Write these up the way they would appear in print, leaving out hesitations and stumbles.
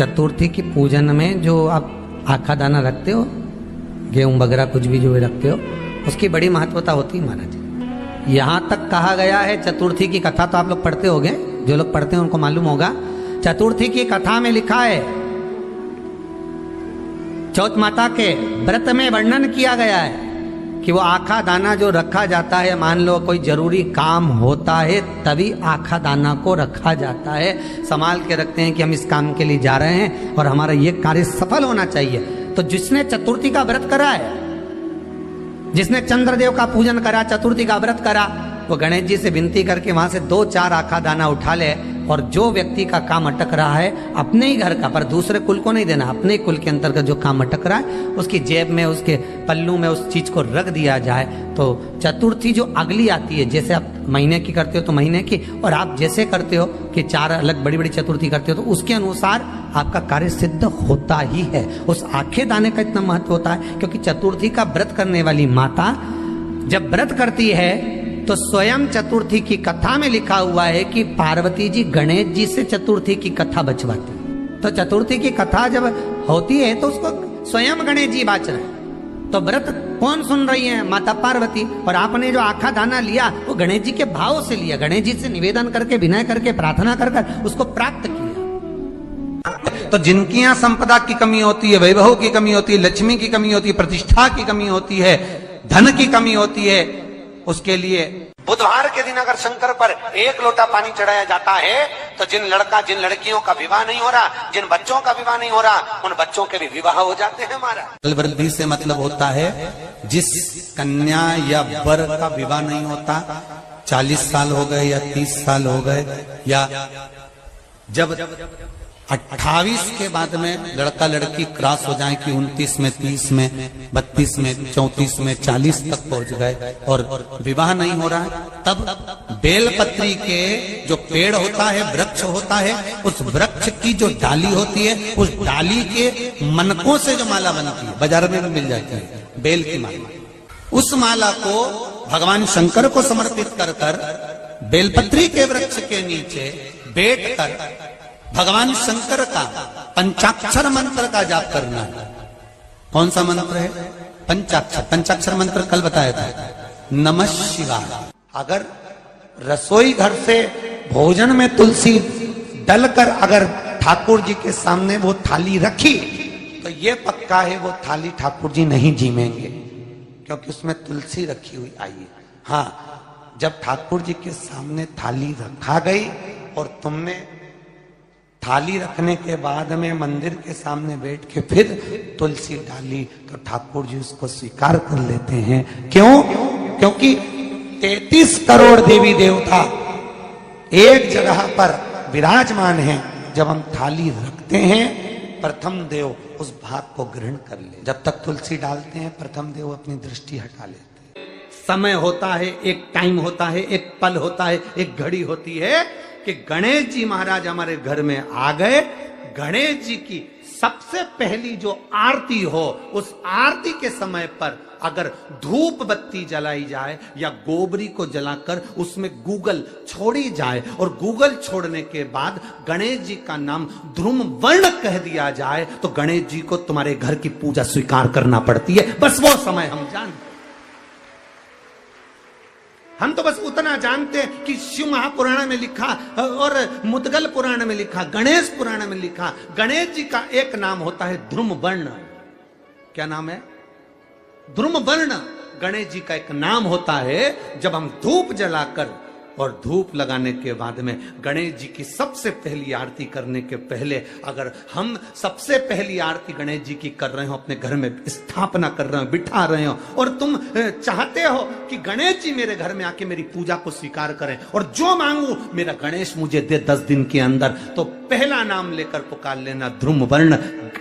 चतुर्थी की पूजन में जो आप आखा दाना रखते हो, गेहूं वगैरह कुछ भी जो रखते हो, उसकी बड़ी महत्वता होती है महाराज। यहाँ तक कहा गया है, चतुर्थी की कथा तो आप लोग पढ़ते होंगे, जो लोग पढ़ते हैं उनको मालूम होगा। चतुर्थी की कथा में लिखा है, चौथ माता के व्रत में वर्णन किया गया है कि वो आखा दाना जो रखा जाता है, मान लो कोई जरूरी काम होता है तभी आखा दाना को रखा जाता है, संभाल के रखते हैं कि हम इस काम के लिए जा रहे हैं और हमारा ये कार्य सफल होना चाहिए। तो जिसने चतुर्थी का व्रत करा है, जिसने चंद्रदेव का पूजन करा, चतुर्थी का व्रत करा, वो गणेश जी से विनती करके वहां से 2-4 आखा दाना उठा ले, और जो व्यक्ति का काम अटक रहा है अपने ही घर का, पर दूसरे कुल को नहीं देना, अपने ही कुल के अंतर्गत जो काम अटक रहा है उसकी जेब में, उसके पल्लू में उस चीज को रख दिया जाए। तो चतुर्थी जो अगली आती है, जैसे आप महीने की करते हो तो महीने की, और आप जैसे करते हो कि 4 अलग बड़ी बड़ी चतुर्थी करते हो, तो उसके अनुसार आपका कार्य सिद्ध होता ही है। उस आखे दाने का इतना महत्व होता है क्योंकि चतुर्थी का व्रत करने वाली माता जब व्रत करती है तो स्वयं चतुर्थी की कथा में लिखा हुआ है कि पार्वती जी गणेश जी से चतुर्थी की कथा बचवाती। तो चतुर्थी की कथा जब होती है तो उसको स्वयं गणेश जी बाच रहे हैं। तो व्रत कौन सुन रही है? माता पार्वती। और आपने जो आखा दाना लिया वो गणेश जी के भाव से लिया, गणेश जी से निवेदन करके, विनय करके, प्रार्थना कर कर उसको प्राप्त किया। तो जिनकी यहाँ संपदा की कमी होती है, वैभव की कमी होती है, लक्ष्मी की कमी होती है, प्रतिष्ठा की कमी होती है, धन की कमी होती है, उसके लिए बुधवार के दिन अगर शंकर पर 1 लोटा पानी चढ़ाया जाता है तो जिन लड़कियों का विवाह नहीं हो रहा, जिन बच्चों का विवाह नहीं हो रहा, उन बच्चों के भी विवाह हो जाते हैं। हमारा वृद्धि से मतलब होता है जिस कन्या या वर का विवाह नहीं होता, 40 साल हो गए या 30 साल हो गए, या जब 28 के बाद में लड़का लड़की क्रॉस हो जाए कि 29 में, 30 में, 32 में, 34 में, 40 तक पहुंच गए और विवाह नहीं हो रहा है, तब बेलपत्री के जो पेड़ होता है, वृक्ष होता है, उस वृक्ष की जो डाली होती है, उस डाली के मनकों से जो माला बनती है, बाजार में भी मिल जाती है बेल की माला, उस माला को भगवान शंकर को समर्पित कर कर बेलपत्री के वृक्ष के नीचे बैठ कर भगवान शंकर का पंचाक्षर मंत्र का जाप करना है। कौन सा मंत्र है? पंचाक्षर। पंचाक्षर मंत्र कल बताया था, नमः शिवाय। अगर रसोई घर से भोजन में तुलसी डलकर अगर ठाकुर जी के सामने वो थाली रखी तो ये पक्का है वो थाली ठाकुर जी नहीं जीमेंगे, क्योंकि उसमें तुलसी रखी हुई आई है। हाँ, जब ठाकुर जी के सामने थाली रखा गई और तुमने थाली रखने के बाद में मंदिर के सामने बैठ के फिर तुलसी डाली तो ठाकुर जी उसको स्वीकार कर लेते हैं। क्यों? क्योंकि 33 करोड़ देवी देवता एक जगह पर विराजमान हैं। जब हम थाली रखते हैं, प्रथम देव उस भाग को ग्रहण कर ले। जब तक तुलसी डालते हैं, प्रथम देव अपनी दृष्टि हटा लेते हैं। समय होता है, एक टाइम होता है, एक पल होता है, एक घड़ी होती है कि गणेश जी महाराज हमारे घर में आ गए। गणेश जी की सबसे पहली जो आरती हो, उस आरती के समय पर अगर धूप बत्ती जलाई जाए या गोबरी को जलाकर उसमें गूगल छोड़ी जाए और गूगल छोड़ने के बाद गणेश जी का नाम ध्रुम वर्ण कह दिया जाए तो गणेश जी को तुम्हारे घर की पूजा स्वीकार करना पड़ती है। बस वो समय हम जानते। हम तो बस उतना जानते हैं कि शिव महापुराण में लिखा और मुद्गल पुराण में लिखा, गणेश पुराण में लिखा, गणेश जी का एक नाम होता है ध्रुम वर्ण। क्या नाम है? ध्रुम वर्ण गणेश जी का एक नाम होता है। जब हम धूप जलाकर और धूप लगाने के बाद में गणेश जी की सबसे पहली आरती करने के पहले अगर हम सबसे पहली आरती गणेश जी की कर रहे हो, अपने घर में स्थापना कर रहे हो, बिठा रहे हो, और तुम चाहते हो कि गणेश जी मेरे घर में आके मेरी पूजा को स्वीकार करें और जो मांगू मेरा गणेश मुझे दे 10 दिन के अंदर, तो पहला नाम लेकर पुकार लेना, ध्रुम वर्ण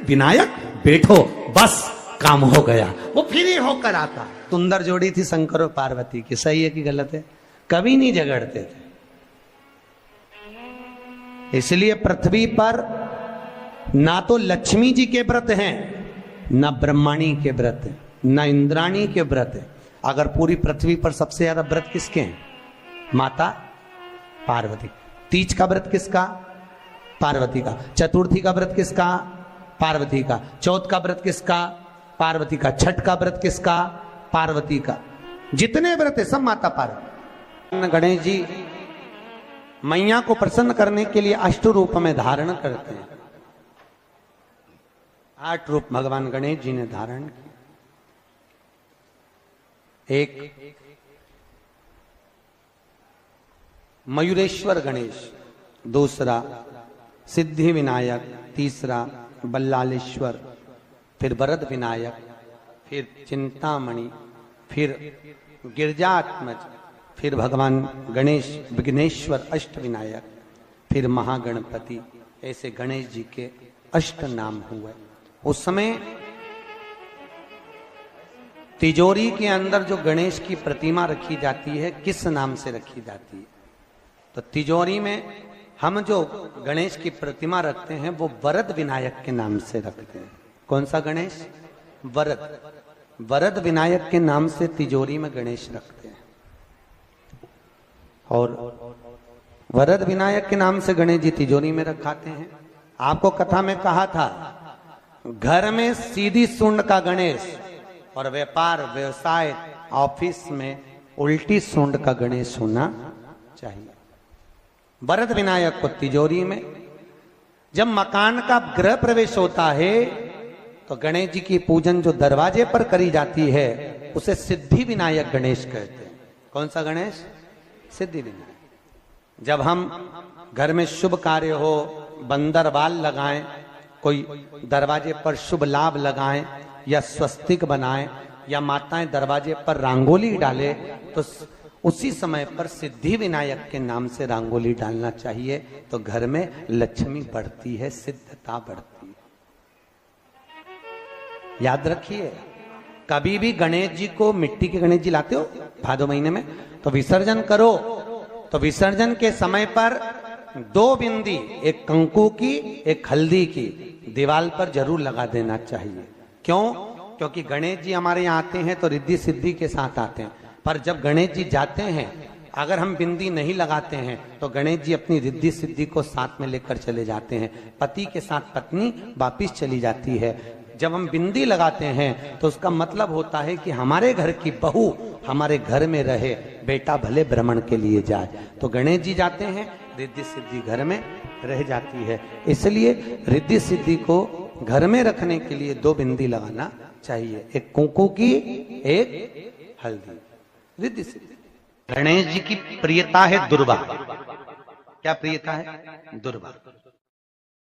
विनायक, बैठो, बस काम हो गया। वो फिर ही होकर आता। सुंदर जोड़ी थी शंकर और पार्वती की। सही है कि गलत है? कभी नहीं झगड़ते थे। इसलिए पृथ्वी पर ना तो लक्ष्मी जी के व्रत हैं, ना ब्रह्माणी के व्रत हैं, ना इंद्राणी के व्रत हैं। अगर पूरी पृथ्वी पर सबसे ज्यादा व्रत किसके हैं? माता पार्वती। तीज का व्रत किसका? पार्वती का। चतुर्थी का व्रत किसका? पार्वती का। चौथ का व्रत किसका? पार्वती का। छठ का व्रत किसका? पार्वती का। जितने व्रत है सब माता पार्वती। गणेश जी मैया को प्रसन्न करने के लिए अष्ट रूप में धारण करते हैं। 8 रूप भगवान गणेश जी ने धारण किए। एक मयूरेश्वर गणेश, दूसरा सिद्धि विनायक, तीसरा बल्लालेश्वर, फिर वरद विनायक, फिर चिंतामणि, फिर गिरजात्मज, फिर भगवान गणेश विघ्नेश्वर अष्ट विनायक, फिर महागणपति। ऐसे गणेश जी के अष्ट नाम हुए। उस समय तिजोरी के अंदर जो गणेश की प्रतिमा रखी जाती है किस नाम से रखी जाती है? तो तिजोरी में हम जो गणेश की प्रतिमा रखते हैं वो वरद विनायक के नाम से रखते हैं। कौन सा गणेश? वरद। वरद विनायक के नाम से तिजोरी में गणेश रखते हैं। और वरद विनायक के नाम से गणेश जी तिजोरी में रखाते हैं। आपको कथा में कहा था, घर में सीधी सूंड का गणेश और व्यापार व्यवसाय ऑफिस में उल्टी सूंड का गणेश होना चाहिए। वरद विनायक को तिजोरी में। जब मकान का गृह प्रवेश होता है तो गणेश जी की पूजन जो दरवाजे पर करी जाती है उसे सिद्धि विनायक गणेश कहते हैं। कौन सा गणेश? सिद्धि विनायक। जब हम घर में शुभ कार्य हो, बंदरवाल लगाएं, कोई दरवाजे पर शुभ लाभ लगाएं या स्वस्तिक बनाएं या माताएं दरवाजे पर रंगोली डाले तो उसी समय पर सिद्धि विनायक के नाम से रंगोली डालना चाहिए। तो घर में लक्ष्मी बढ़ती है, सिद्धता बढ़ती है। याद रखिए, कभी भी गणेश जी को, मिट्टी के गणेश जी लाते हो भादो महीने में, तो विसर्जन करो तो विसर्जन के समय पर 2 बिंदी, एक कंकु की एक हल्दी की, दीवार पर जरूर लगा देना चाहिए। क्यों? क्योंकि गणेश जी हमारे यहाँ आते हैं तो रिद्धि सिद्धि के साथ आते हैं। पर जब गणेश जी जाते हैं, अगर हम बिंदी नहीं लगाते हैं तो गणेश जी अपनी रिद्धि सिद्धि को साथ में लेकर चले जाते हैं। पति के साथ पत्नी वापिस चली जाती है। जब हम बिंदी लगाते हैं तो उसका मतलब होता है कि हमारे घर की बहू हमारे घर में रहे, बेटा भले भ्रमण के लिए जाए। तो गणेश जी जाते हैं, रिद्धि सिद्धि घर में रह जाती है। इसलिए रिद्धि सिद्धि को घर में रखने के लिए 2 बिंदी लगाना चाहिए, एक कुंकू की, एक हल्दी। रिद्धि सिद्धि। गणेश जी की प्रियता है दुर्वा। क्या प्रियता है? दुर्वा।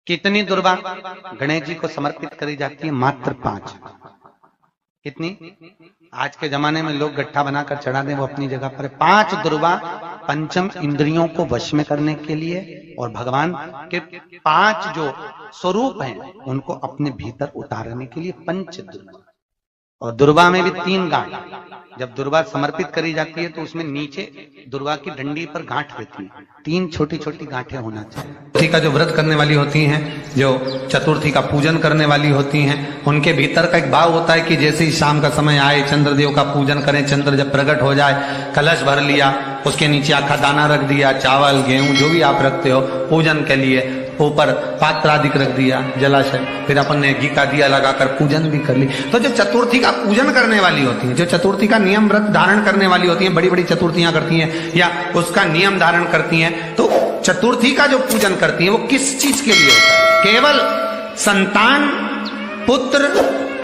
कितनी दुर्वा गणेश जी को समर्पित करी जाती है? मात्र 5। कितनी? आज के जमाने में लोग गट्ठा बनाकर चढ़ा दें, वो अपनी जगह पर। 5 दुर्वा पंचम इंद्रियों को वश में करने के लिए और भगवान के 5 जो स्वरूप हैं उनको अपने भीतर उतारने के लिए 5 दुर्वा। और दुर्वा में भी 3 गांठ। जब दुर्वा समर्पित करी जाती है तो उसमें नीचे दुर्वा की डंडी पर गांठ रहती है, 3 छोटी छोटी गांठें होना चाहिए। चतुर्थी का जो व्रत करने वाली होती हैं, जो चतुर्थी का पूजन करने वाली होती हैं, उनके भीतर का एक भाव होता है कि जैसे ही शाम का समय आए चंद्रदेव का पूजन करें। चंद्र जब प्रकट हो जाए, कलश भर लिया, उसके नीचे आखा दाना रख दिया, चावल गेहूं जो भी आप रखते हो पूजन के लिए, ऊपर पात्र आदि रख दिया, जलाशय, फिर अपन ने घी का दिया लगाकर पूजन भी कर ली। तो जो चतुर्थी का पूजन करने वाली होती है, जो चतुर्थी का नियम व्रत धारण करने वाली होती है, बड़ी बड़ी चतुर्थियां करती हैं या उसका नियम धारण करती हैं, तो चतुर्थी का जो पूजन करती है वो किस चीज के लिए होता है? केवल संतान, पुत्र,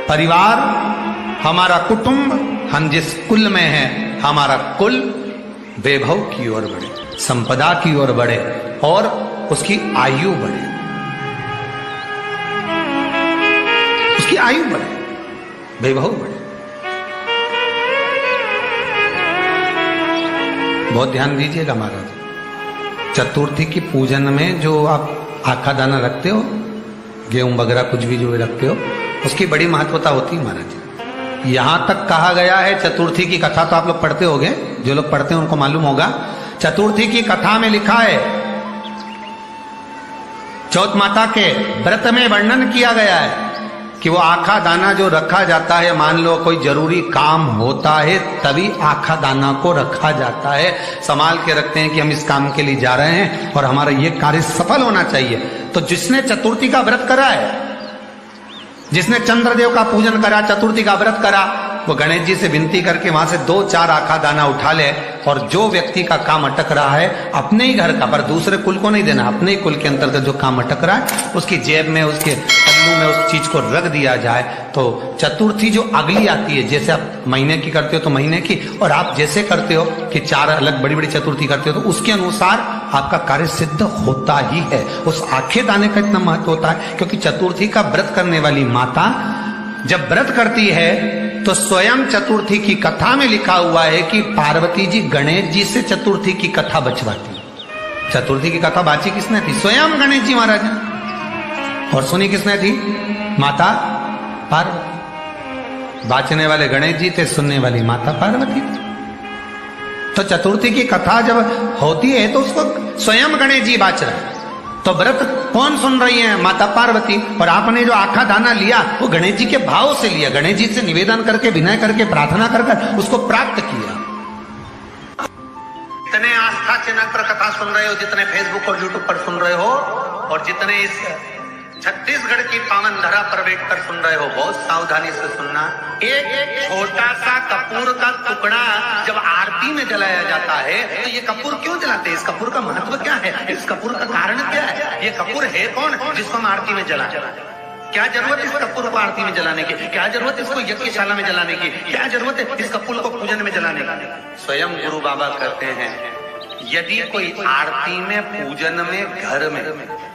परिवार, हमारा कुटुंब, हम जिस कुल में हैं, हमारा कुल वैभव की ओर बढ़े, संपदा की ओर बढ़े और उसकी आयु बढ़े, उसकी आयु बढ़े, वैभव बढ़े। बहुत ध्यान दीजिएगा महाराज। चतुर्थी की पूजन में जो आप आखा दाना रखते हो, गेहूं वगैरह कुछ भी जो रखते हो, उसकी बड़ी महत्वता होती है महाराज। यहां तक कहा गया है, चतुर्थी की कथा तो आप लोग पढ़ते होंगे, जो लोग पढ़ते हैं उनको मालूम होगा। चतुर्थी की कथा में लिखा है, चौथ माता के व्रत में वर्णन किया गया है कि वो आखा दाना जो रखा जाता है, मान लो कोई जरूरी काम होता है तभी आखा दाना को रखा जाता है, संभाल के रखते हैं कि हम इस काम के लिए जा रहे हैं और हमारा ये कार्य सफल होना चाहिए। तो जिसने चतुर्थी का व्रत करा है, जिसने चंद्रदेव का पूजन करा, चतुर्थी का व्रत करा, वो गणेश जी से विनती करके वहां से 2-4 आखा दाना उठा ले, और जो व्यक्ति का काम अटक रहा है अपने ही घर का, पर दूसरे कुल को नहीं देना, अपने ही कुल के अंतर्गत जो काम अटक रहा है उसकी जेब में, उसके पल्लू में उस चीज को रख दिया जाए। तो चतुर्थी जो अगली आती है, जैसे आप महीने की करते हो तो महीने की, और आप जैसे करते हो कि 4 अलग बड़ी बड़ी चतुर्थी करते हो, तो उसके अनुसार आपका कार्य सिद्ध होता ही है। उस आखे दाने का इतना महत्व होता है क्योंकि चतुर्थी का व्रत करने वाली माता जब व्रत करती है तो स्वयं चतुर्थी की कथा में लिखा हुआ है कि पार्वती जी गणेश जी से चतुर्थी की कथा बचवाती। चतुर्थी की कथा बाची किसने थी? स्वयं गणेश जी महाराज ने। और सुनी किसने थी? माता पार्वती। बाचने वाले गणेश जी थे, सुनने वाली माता पार्वती थी। तो चतुर्थी की कथा जब होती है तो उसको स्वयं गणेश जी बाच रहे हैं। तो व्रत कौन सुन रही है? माता पार्वती। और आपने जो आखा दाना लिया वो गणेश जी के भाव से लिया, गणेश जी से निवेदन करके, विनय करके, प्रार्थना कर उसको प्राप्त किया। जितने आस्था चैनल पर कथा सुन रहे हो, जितने फेसबुक और यूट्यूब पर सुन रहे हो, और जितने इस छत्तीसगढ़ की पावन धरा पर बैठकर सुन रहे हो, बहुत सावधानी से सुनना। एक छोटा सा कपूर का टुकड़ा जब आरती में जलाया जाता है तो ये कपूर क्यों जलाते हैं? इस कपूर का महत्व क्या है? इस कपूर का कारण क्या है? ये कपूर है कौन जिसको हम आरती में जलाएं? क्या जरूरत इस कपूर को आरती में जलाने की? क्या जरूरत इसको यज्ञशाला में जलाने की? क्या जरूरत है इस कपूर को पूजन में जलाने की? स्वयं गुरु बाबा कहते हैं यदि कोई आरती में, पूजन में, घर में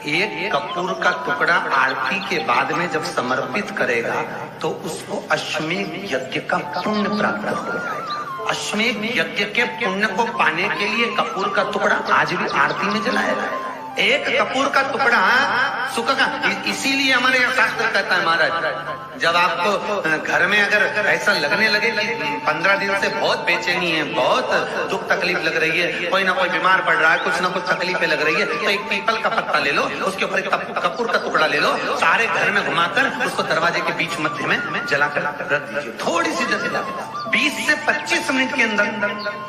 एक कपूर का टुकड़ा आरती के बाद में जब समर्पित करेगा तो उसको अश्वमेध यज्ञ का पुण्य प्राप्त हो जाएगा। अश्वमेध यज्ञ के पुण्य को पाने के लिए कपूर का टुकड़ा आज भी आरती में जलाया जाए। एक कपूर का टुकड़ा सुखा, इसीलिए हमारे यहाँ शास्त्र कहता है महाराज, जब आपको घर में अगर ऐसा लगने लगे कि 15 दिन से बहुत बेचैनी है, बहुत दुख तकलीफ लग रही है, कोई ना कोई बीमार पड़ रहा है, कुछ ना कुछ तकलीफें लग रही है, तो एक पीपल का पत्ता ले लो, उसके ऊपर एक कपूर का टुकड़ा ले लो, सारे घर में घुमाकर उसको दरवाजे के बीच मध्य में जलाकर रख दीजिए। थोड़ी सी जला 20 से 25 मिनट के अंदर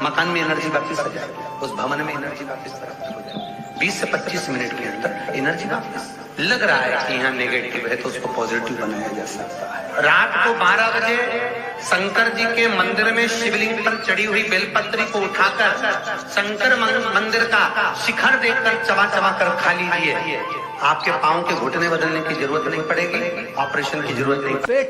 मकान में एनर्जी वापिस आ जाएगी, उस भवन में एनर्जी वापिस प्राप्त हो जाएगी। 20 से 25 मिनट के अंदर एनर्जी वापस। लग रहा है कि यहाँ नेगेटिव है तो उसको पॉजिटिव बनाया जा सकता है। रात को 12 बजे शंकर जी के मंदिर में शिवलिंग पर चढ़ी हुई बेलपत्री को उठाकर शंकर मंदिर का शिखर देखकर चबा चबा कर खा लीजिए। आपके पाँव के घुटने बदलने की जरूरत नहीं पड़ेगी, ऑपरेशन की जरूरत नहीं।